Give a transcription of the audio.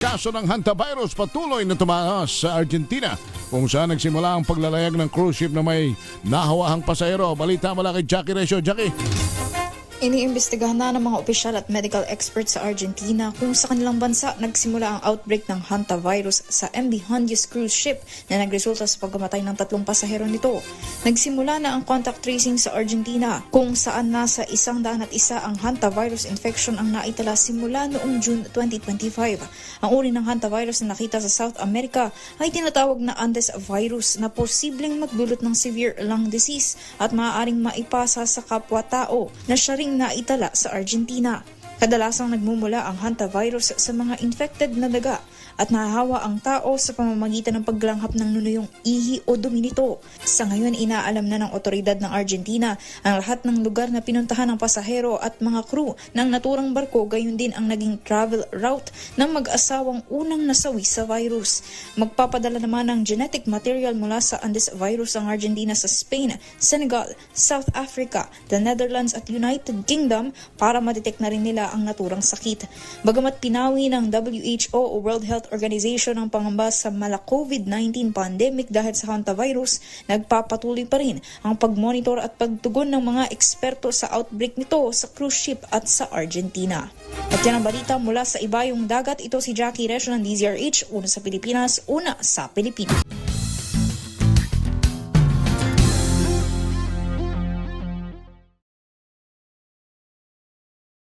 Kaso ng hantavirus patuloy na tumaas sa Argentina kung saan nagsimula ang paglalayag ng cruise ship na may nahawahang pasahero. Balita mula kay Jackie Resio. Jackie. Iniimbestigahan na ng mga opisyal at medical experts sa Argentina kung sa kanilang bansa nagsimula ang outbreak ng hantavirus sa MV Hondius cruise ship na nagresulta sa pagkamatay ng 3 pasahero nito. Nagsimula na ang contact tracing sa Argentina kung saan nasa 101 ang hantavirus infection ang naitala simula noong June 2025. Ang uri ng hantavirus na nakita sa South America ay tinatawag na Andes virus na posibleng magdulot ng severe lung disease at maaaring maipasa sa kapwa-tao na siya ring naitala sa Argentina. Kadalasang nagmumula ang hantavirus sa mga infected na daga at nahahawa ang tao sa pamamagitan ng paglanghap ng nunuyong ihi o dumi nito. Sa ngayon, inaalam na ng otoridad ng Argentina ang lahat ng lugar na pinuntahan ng pasahero at mga crew ng naturang barko, gayon din ang naging travel route ng mag-asawang unang nasawi sa virus. Magpapadala naman ng genetic material mula sa Andes virus ang Argentina sa Spain, Senegal, South Africa, the Netherlands at United Kingdom para madetect na rin nila ang naturang sakit. Bagamat pinawi ng WHO o World Health Organization ang pangamba sa mala COVID-19 pandemic dahil sa hantavirus, nagpapatuloy pa rin ang pagmonitor at pagtugon ng mga eksperto sa outbreak nito sa cruise ship at sa Argentina. At yan ang balita mula sa ibayong dagat. Ito si Jackie Resio ng DZRH, una sa Pilipinas, una sa Pilipinas.